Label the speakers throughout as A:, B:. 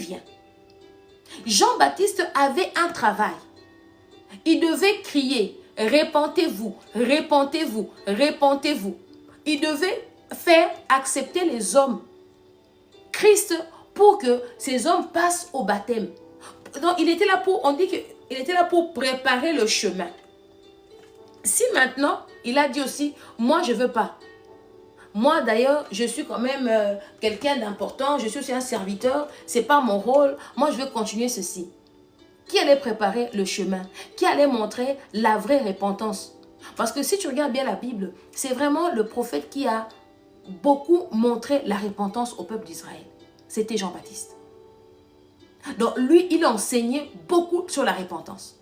A: vient. Jean-Baptiste avait un travail. Il devait crier, répentez-vous, répentez-vous, répentez-vous. Il devait faire accepter les hommes Christ pour que ces hommes passent au baptême. Donc, il était là pour, on dit qu'il était là pour préparer le chemin. Si maintenant, il a dit aussi, moi je ne veux pas. Moi d'ailleurs, je suis quand même quelqu'un d'important, je suis aussi un serviteur, ce n'est pas mon rôle, moi je veux continuer ceci. Qui allait préparer le chemin? Qui allait montrer la vraie repentance? Parce que si tu regardes bien la Bible, c'est vraiment le prophète qui a beaucoup montré la repentance au peuple d'Israël. C'était Jean-Baptiste. Donc lui, il enseignait beaucoup sur la repentance.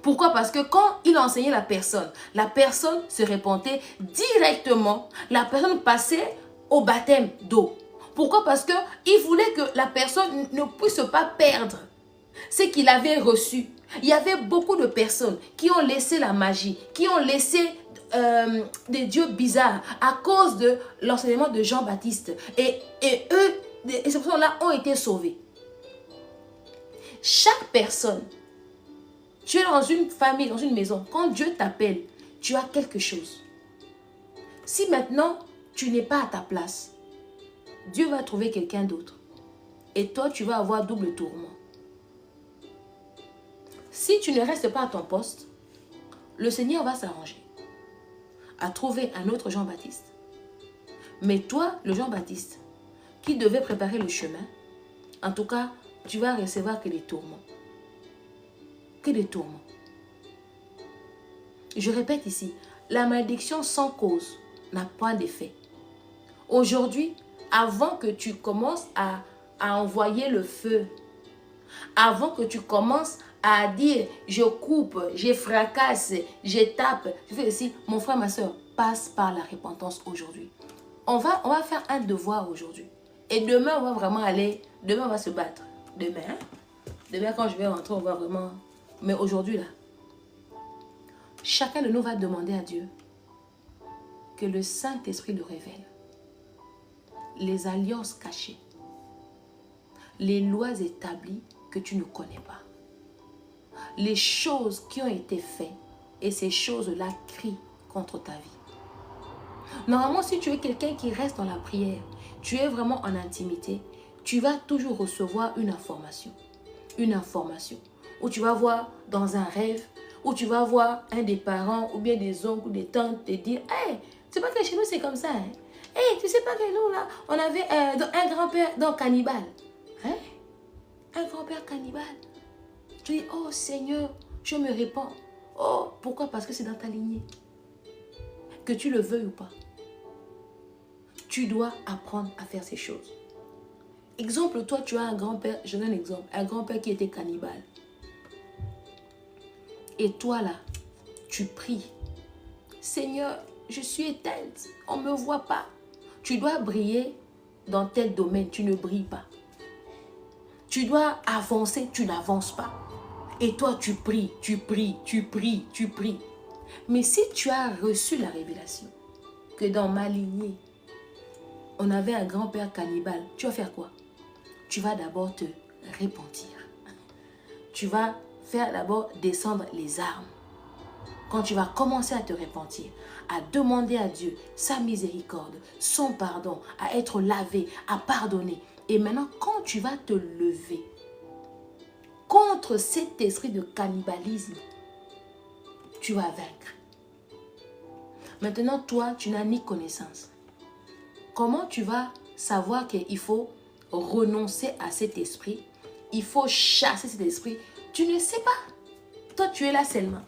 A: Pourquoi? Parce que quand il enseignait la personne se repentait directement, la personne passait au baptême d'eau. Pourquoi? Parce qu'il voulait que la personne ne puisse pas perdre ce qu'il avait reçu. Il y avait beaucoup de personnes qui ont laissé la magie, qui ont laissé des dieux bizarres à cause de l'enseignement de Jean-Baptiste. Et eux, ces personnes-là ont été sauvées. Chaque personne, tu es dans une famille, dans une maison, quand Dieu t'appelle, tu as quelque chose. Si maintenant, tu n'es pas à ta place, Dieu va trouver quelqu'un d'autre. Et toi, tu vas avoir double tourment. Si tu ne restes pas à ton poste, le Seigneur va s'arranger à trouver un autre Jean-Baptiste. Mais toi, le Jean-Baptiste, qui devait préparer le chemin, en tout cas, tu vas recevoir que des tourments. Que des tourments. Je répète ici, la malédiction sans cause n'a point d'effet. Aujourd'hui, avant que tu commences à envoyer le feu, avant que tu commences à dire je coupe, je fracasse, je tape, je fais aussi, mon frère, ma soeur, passe par la repentance aujourd'hui. On va faire un devoir aujourd'hui. Et demain, on va vraiment aller, demain, on va se battre. Demain, quand je vais rentrer, on va vraiment... Mais aujourd'hui, là, chacun de nous va demander à Dieu que le Saint-Esprit le révèle. Les alliances cachées, les lois établies que tu ne connais pas, les choses qui ont été faites et ces choses-là crient contre ta vie. Normalement, si tu es quelqu'un qui reste dans la prière, tu es vraiment en intimité, tu vas toujours recevoir une information. Une information. Où tu vas voir dans un rêve, où tu vas voir un des parents ou bien des oncles ou des tantes te dire « Hey, c'est pas que chez nous c'est comme ça. Hein? Hey, tu sais pas que nous là, on avait un grand-père dans cannibale. Hein? Un grand-père cannibale. » Tu dis « Oh Seigneur, je me répands. » Oh, pourquoi? Parce que c'est dans ta lignée. Que tu le veuilles ou pas. Tu dois apprendre à faire ces choses. Exemple, toi, tu as un grand-père, je donne un exemple, un grand-père qui était cannibale. Et toi, là, tu pries. Seigneur, je suis éteinte, on ne me voit pas. Tu dois briller dans tel domaine, tu ne brilles pas. Tu dois avancer, tu n'avances pas. Et toi, tu pries, tu pries, tu pries, tu pries. Mais si tu as reçu la révélation que dans ma lignée, on avait un grand-père cannibale, tu vas faire quoi? Tu vas d'abord te repentir. Tu vas faire d'abord descendre les armes. Quand tu vas commencer à te repentir, à demander à Dieu sa miséricorde, son pardon, à être lavé, à pardonner. Et maintenant, quand tu vas te lever contre cet esprit de cannibalisme, tu vas vaincre. Maintenant, toi, tu n'as ni connaissance. Comment tu vas savoir qu'il faut renoncer à cet esprit? Il faut chasser cet esprit. Tu ne sais pas. Toi, tu es là seulement.